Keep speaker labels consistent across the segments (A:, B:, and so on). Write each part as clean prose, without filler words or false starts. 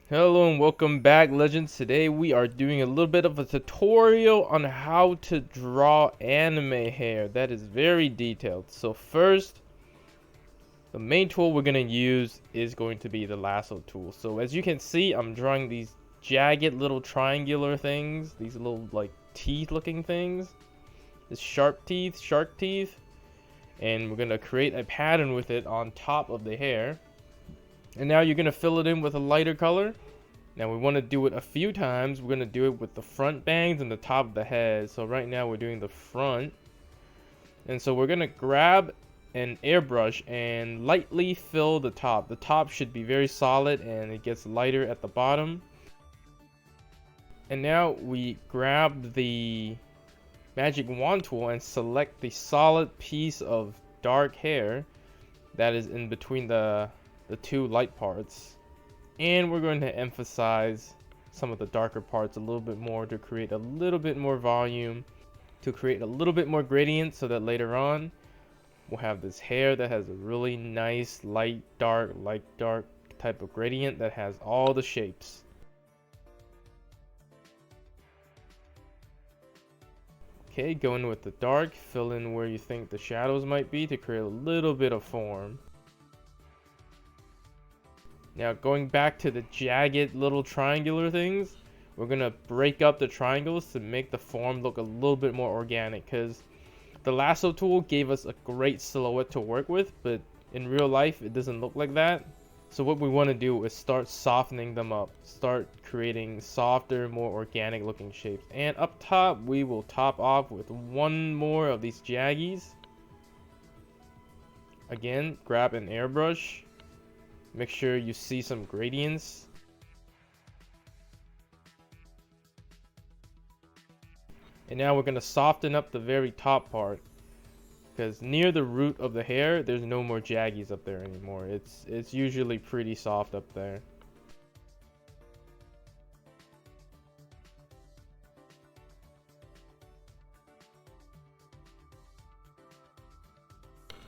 A: Hello and welcome back, Legends. Today we are doing a little bit of a tutorial on how to draw anime hair. That is very detailed. So first, the main tool we're going to use is going to be the lasso tool. So as you can see, I'm drawing these jagged little triangular things, these little like teeth looking things. This sharp teeth, shark teeth. And we're going to create a pattern with it on top of the hair. And now you're going to fill it in with a lighter color. Now we want to do it a few times. We're going to do it with the front bangs and the top of the head. So right now we're doing the front. And so we're going to grab an airbrush and lightly fill the top. The top should be very solid and it gets lighter at the bottom. And now we grab the magic wand tool and select the solid piece of dark hair that is in between the two light parts. And we're going to emphasize some of the darker parts a little bit more to create a little bit more volume, to create a little bit more gradient, so that later on we'll have this hair that has a really nice light dark type of gradient that has all the shapes. Okay, go in with the dark, fill in where you think the shadows might be to create a little bit of form. Now going back to the jagged little triangular things, we're going to break up the triangles to make the form look a little bit more organic, because the lasso tool gave us a great silhouette to work with, but in real life it doesn't look like that. So what we want to do is start softening them up, start creating softer, more organic looking shapes. And up top we will top off with one more of these jaggies. Again, grab an airbrush. Make sure you see some gradients. And now we're going to soften up the very top part, because near the root of the hair there's no more jaggies up there anymore. It's usually pretty soft up there.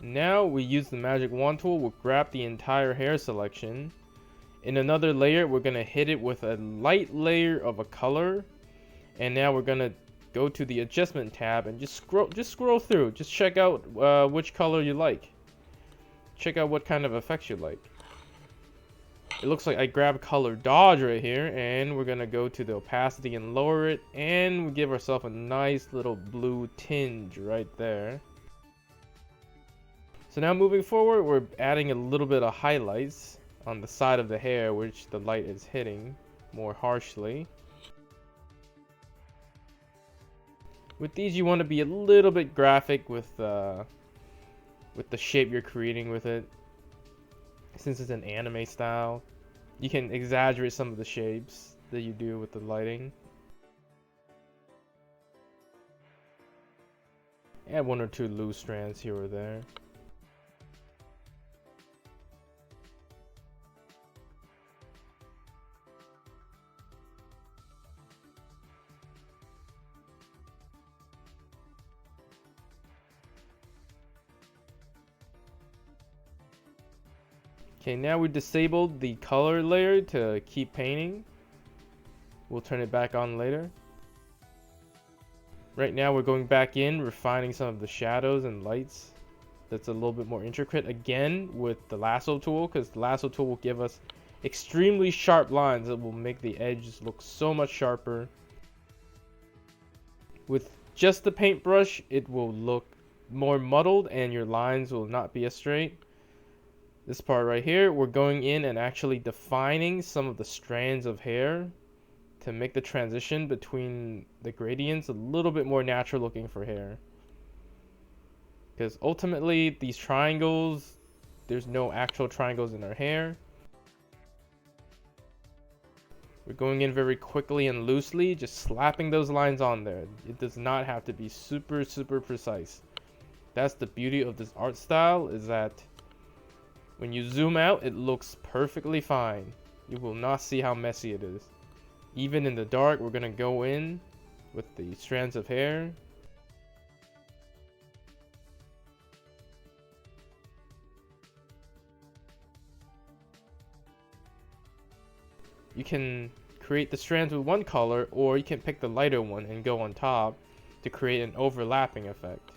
A: Now we use the magic wand tool. We'll grab the entire hair selection. In another layer we're going to hit it with a light layer of a color. And now we're going to go to the adjustment tab and just scroll through. Just check out which color you like. Check out what kind of effects you like. It looks like I grab color dodge right here, and we're going to go to the opacity and lower it, and we give ourselves a nice little blue tinge right there. So now moving forward, we're adding a little bit of highlights on the side of the hair which the light is hitting more harshly. With these you want to be a little bit graphic with the shape you're creating with it. Since it's an anime style, you can exaggerate some of the shapes that you do with the lighting. Add one or two loose strands here or there. Okay, now we disabled the color layer to keep painting. We'll turn it back on later. Right now we're going back in, refining some of the shadows and lights. That's a little bit more intricate, again with the lasso tool, because the lasso tool will give us extremely sharp lines that will make the edges look so much sharper. With just the paintbrush it will look more muddled and your lines will not be as straight. This part right here, we're going in and actually defining some of the strands of hair to make the transition between the gradients a little bit more natural looking for hair. Because ultimately these triangles, there's no actual triangles in our hair. We're going in very quickly and loosely, just slapping those lines on there. It does not have to be super precise. That's the beauty of this art style, is that when you zoom out, it looks perfectly fine. You will not see how messy it is. Even in the dark, we're going to go in with the strands of hair. you can create the strands with one color, or you can pick the lighter one and go on top to create an overlapping effect.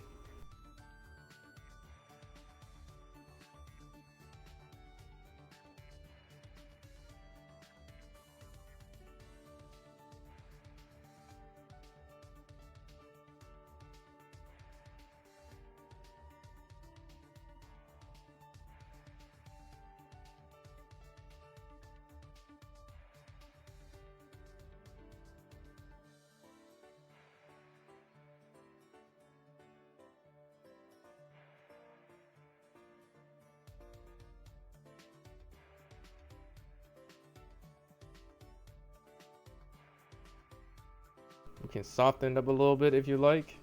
A: You can soften it up a little bit if you like.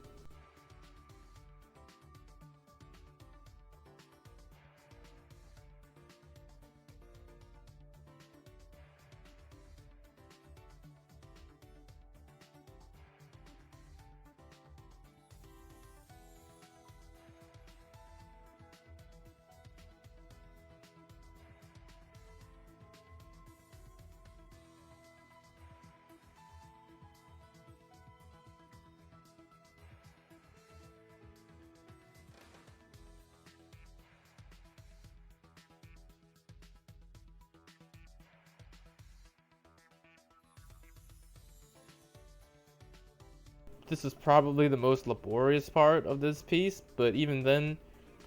A: This is probably the most laborious part of this piece, but even then,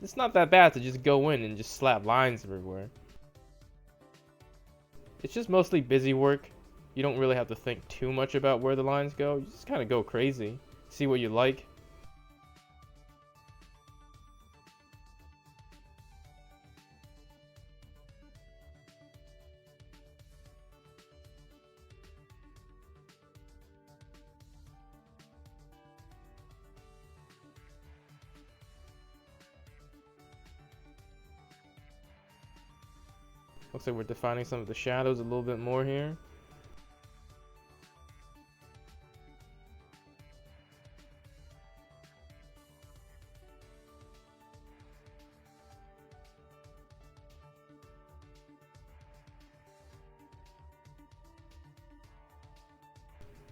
A: it's not that bad to just go in and just slap lines everywhere. It's just mostly busy work. You don't really have to think too much about where the lines go. You just kind of go crazy. See what you like. Looks like we're defining some of the shadows a little bit more here.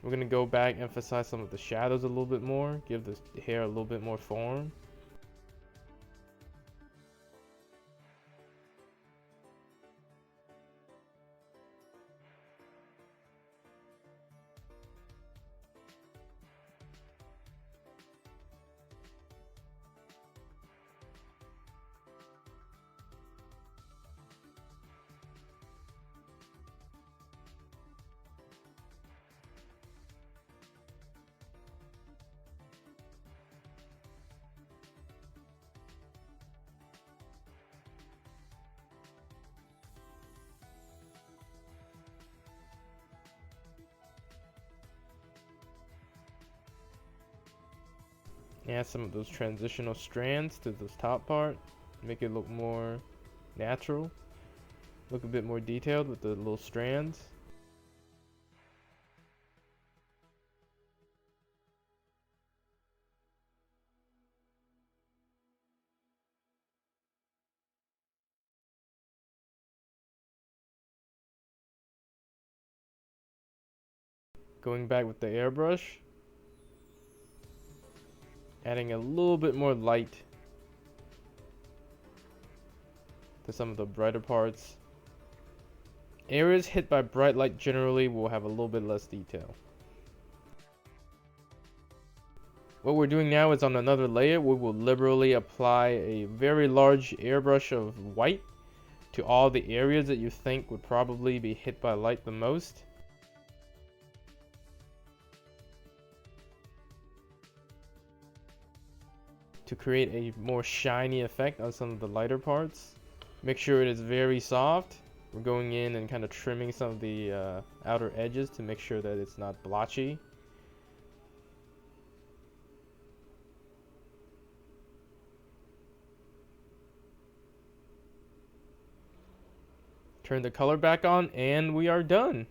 A: We're going to go back, emphasize some of the shadows a little bit more, give the hair a little bit more form. Add some of those transitional strands to this top part, make it look more natural, look a bit more detailed with the little strands. Going back with the airbrush, adding a little bit more light to some of the brighter parts. Areas hit by bright light generally will have a little bit less detail. What we're doing now is on another layer, we will liberally apply a very large airbrush of white to all the areas that you think would probably be hit by light the most. To create a more shiny effect on some of the lighter parts. Make sure it is very soft. We're going in and kind of trimming some of the outer edges to make sure that it's not blotchy. Turn the color back on and we are done.